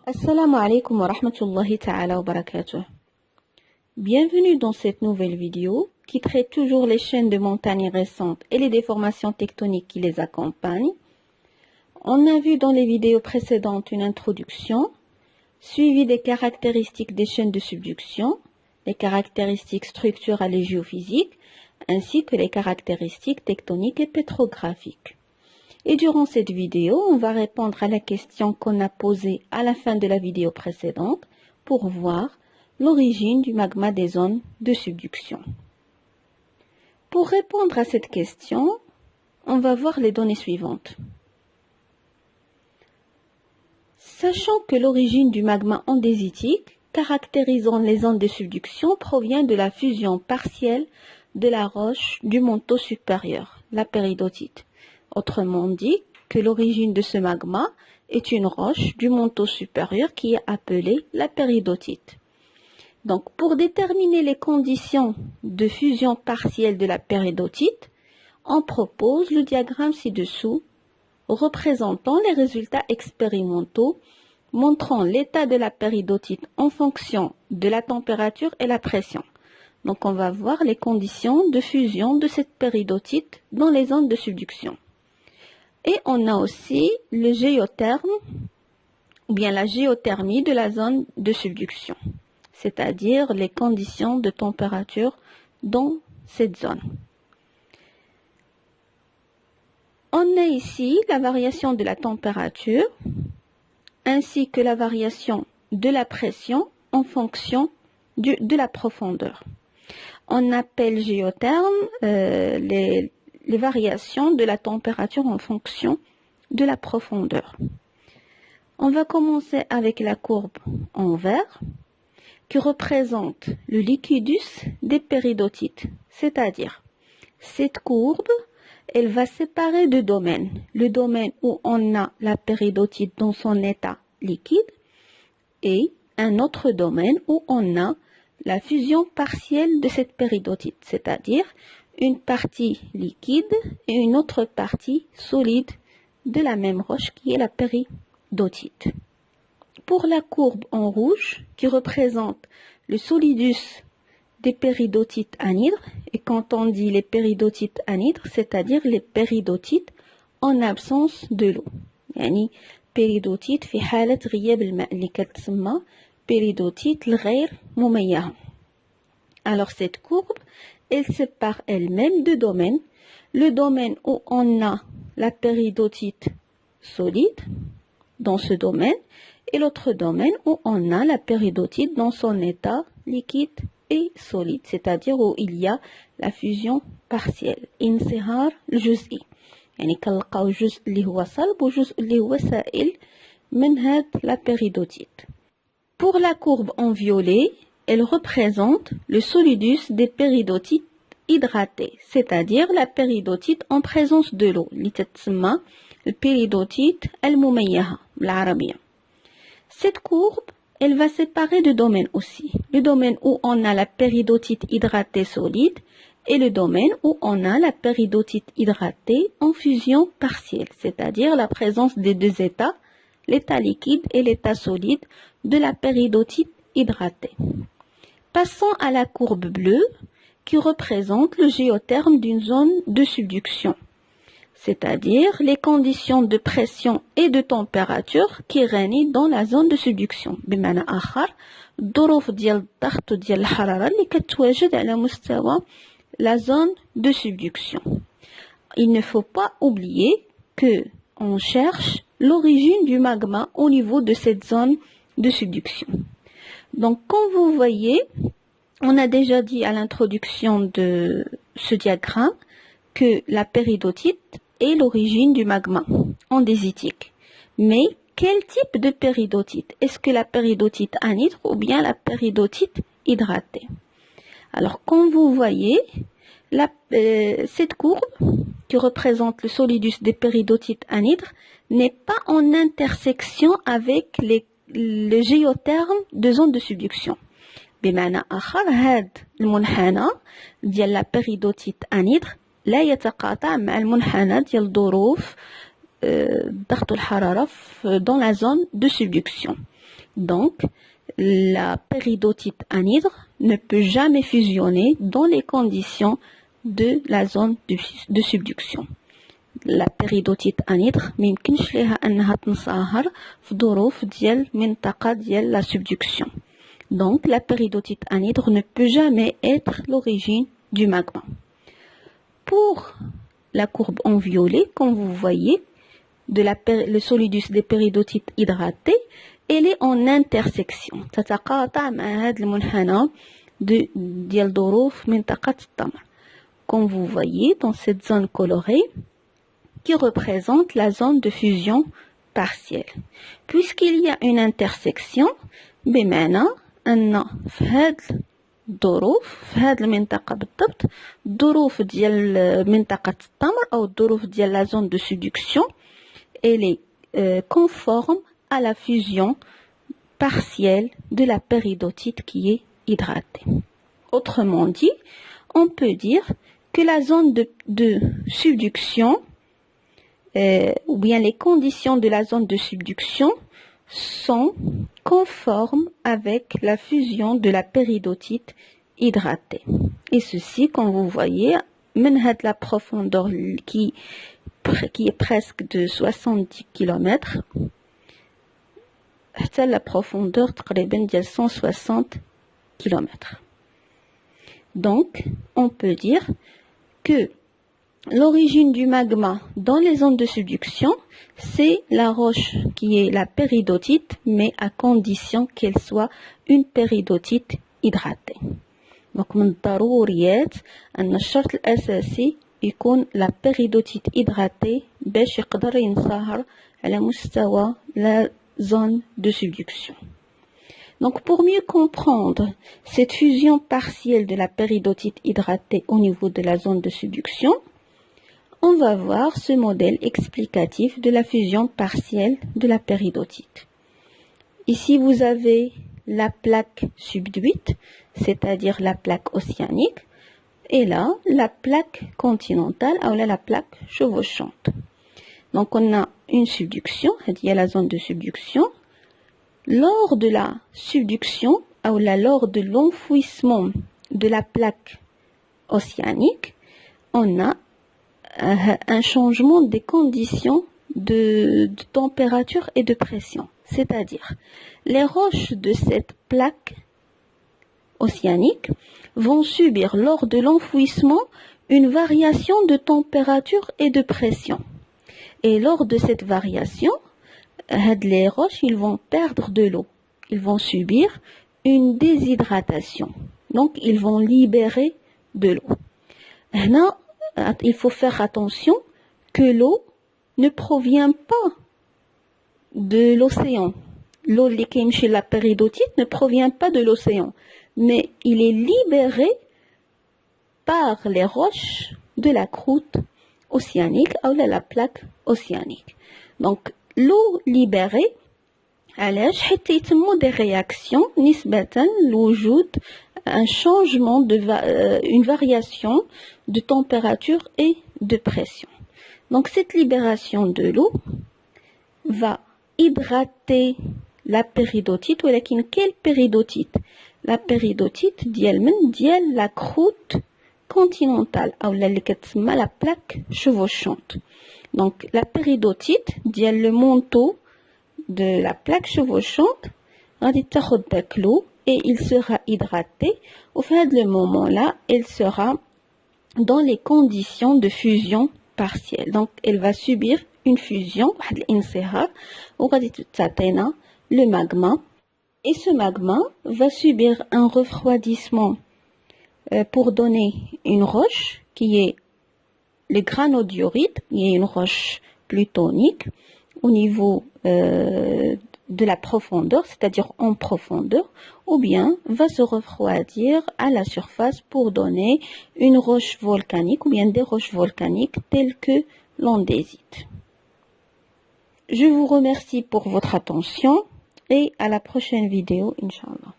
Assalamu alaikum wa rahmatullahi ta'ala wa barakatuh. Bienvenue dans cette nouvelle vidéo qui traite toujours les chaînes de montagnes récentes et les déformations tectoniques qui les accompagnent. On a vu dans les vidéos précédentes une introduction, suivie des caractéristiques des chaînes de subduction, les caractéristiques structurales et géophysiques, ainsi que les caractéristiques tectoniques et pétrographiques. Et durant cette vidéo, on va répondre à la question qu'on a posée à la fin de la vidéo précédente pour voir l'origine du magma des zones de subduction. Pour répondre à cette question, on va voir les données suivantes. Sachant que l'origine du magma andésitique caractérisant les zones de subduction provient de la fusion partielle de la roche du manteau supérieur, la péridotite. Autrement dit, que l'origine de ce magma est une roche du manteau supérieur qui est appelée la péridotite. Donc, pour déterminer les conditions de fusion partielle de la péridotite, on propose le diagramme ci-dessous représentant les résultats expérimentaux montrant l'état de la péridotite en fonction de la température et la pression. Donc, on va voir les conditions de fusion de cette péridotite dans les zones de subduction. Et on a aussi le géotherme, ou bien la géothermie de la zone de subduction, c'est-à-dire les conditions de température dans cette zone. On a ici la variation de la température, ainsi que la variation de la pression en fonction de la profondeur. On appelle géotherme les variations de la température en fonction de la profondeur. On va commencer avec la courbe en vert qui représente le liquidus des péridotites, c'est-à-dire cette courbe, elle va séparer deux domaines. Le domaine où on a la péridotite dans son état liquide et un autre domaine où on a la fusion partielle de cette péridotite, c'est-à-dire une partie liquide et une autre partie solide de la même roche qui est la péridotite. Pour la courbe en rouge qui représente le solidus des péridotites anhydres, et quand on dit les péridotites anhydres, c'est-à-dire les péridotites en absence de l'eau. يعني péridotite في حالة غياب الماء اللي كتسمى péridotite الغير مميزة. Alors cette courbe, elle sépare elle-même deux domaines. Le domaine où on a la péridotite solide, dans ce domaine, et l'autre domaine où on a la péridotite dans son état liquide et solide, c'est-à-dire où il y a la fusion partielle. انصهار الجزئي. يعني كنلقاو جزء اللي هو صلب وجزء اللي هو سائل من هاد la péridotite. Pour la courbe en violet, elle représente le solidus des péridotites hydratées, c'est-à-dire la péridotite en présence de l'eau, اللي تتسمى البيريدوتيت المميزة بالعربية. Cette courbe, elle va séparer deux domaines aussi. Le domaine où on a la péridotite hydratée solide et le domaine où on a la péridotite hydratée en fusion partielle, c'est-à-dire la présence des deux états, l'état liquide et l'état solide de la péridotite hydratée. Passons à la courbe bleue qui représente le géotherme d'une zone de subduction, c'est-à-dire les conditions de pression et de température qui règnent dans la zone de subduction. بمعنى آخر الظروف ديال الضغط وديال الحرارة اللي كتواجد على مستوى la zone de subduction. Il ne faut pas oublier que on cherche l'origine du magma au niveau de cette zone de subduction. Donc, comme vous voyez, on a déjà dit à l'introduction de ce diagramme que la péridotite est l'origine du magma andésitique. Mais quel type de péridotite? Est-ce que la péridotite anhydre ou bien la péridotite hydratée? Alors, comme vous voyez, cette courbe qui représente le solidus des péridotites anhydres n'est pas en intersection avec le géotherme de zone de subduction. بمعنى آخر هاد المنحنى ديال لا بيريدوتيت أنيدر لا يتقاطع مع المنحنى ديال ظروف الضغط والحرارة dans la zone de subduction. Donc, la péridotite anhydre ne peut jamais fusionner dans les conditions de la zone de subduction. La péridotite anhydre ما يمكنش ليها أنها تنصهر في ظروف ديال منطقة ديال la subduction. Donc, la péridotite anhydre ne peut jamais être l'origine du magma. Pour la courbe en violet, comme vous voyez, le solidus des péridotites hydratées, elle est en intersection. تتقاطع مع هذا المنحنى ديال ظروف منطقة التمر. Comme vous voyez dans cette zone colorée, qui représente la zone de fusion partielle. Puisqu'il y a une intersection, بمعنى أن في هذه الظروف في هذه المنطقة بالضبط الظروف ديال منطقة التمر أو الظروف ديال la zone de subduction, elle est conforme à la fusion partielle de la péridotite qui est hydratée. Autrement dit, on peut dire que la zone de subduction ou bien les conditions de la zone de subduction sont conformes avec la fusion de la péridotite hydratée. Et ceci, comme vous voyez, منهد la profondeur qui est presque de 70 km, حتى la profondeur تقريبا ديال 160 km. Donc, on peut dire que l'origine du magma dans les zones de subduction, c'est la roche qui est la péridotite, mais à condition qu'elle soit une péridotite hydratée. Donc, من الضروريات أن الشرط الأساسي يكون la péridotite hydratée باش يقدر ينصهر على مستوى la zone de subduction. Donc, pour mieux comprendre cette fusion partielle de la péridotite hydratée au niveau de la zone de subduction, on va voir ce modèle explicatif de la fusion partielle de la péridotite. Ici, vous avez la plaque subduite, c'est-à-dire la plaque océanique, et là, la plaque continentale, ou là, la plaque chevauchante. Donc, on a une subduction, il y a la zone de subduction. Lors de la subduction, ou là, lors de l'enfouissement de la plaque océanique, on a un changement des conditions de température et de pression. C'est-à-dire, les roches de cette plaque océanique vont subir lors de l'enfouissement une variation de température et de pression. Et lors de cette variation, les roches, ils vont perdre de l'eau. Ils vont subir une déshydratation. Donc, ils vont libérer de l'eau. Là, il faut faire attention que l'eau ne provient pas de l'océan. L'eau qui est chez la péridotite ne provient pas de l'océan, mais il est libéré par les roches de la croûte océanique ou de la plaque océanique. Donc, l'eau libérée, علاش حتى يتموا des réactions نسبة لوجود un changement une variation de température et de pression. Donc cette libération de l'eau va hydrater la péridotite. ولكن quelle péridotite? La péridotite ديال la croûte continentale ou اللي كتسمى la plaque chevauchante. Donc la péridotite ديال le manteau de la plaque chevauchante غادي تاخد داك l'eau et il sera hydraté. Au fait de le moment-là, elle sera dans les conditions de fusion partielle. Donc, elle va subir une fusion, le magma. Et ce magma va subir un refroidissement pour donner une roche qui est le granodiorite, qui est une roche plutonique au niveau de la profondeur, c'est-à-dire en profondeur, ou bien va se refroidir à la surface pour donner une roche volcanique ou bien des roches volcaniques telles que l'andésite. Je vous remercie pour votre attention et à la prochaine vidéo, Inch'Allah.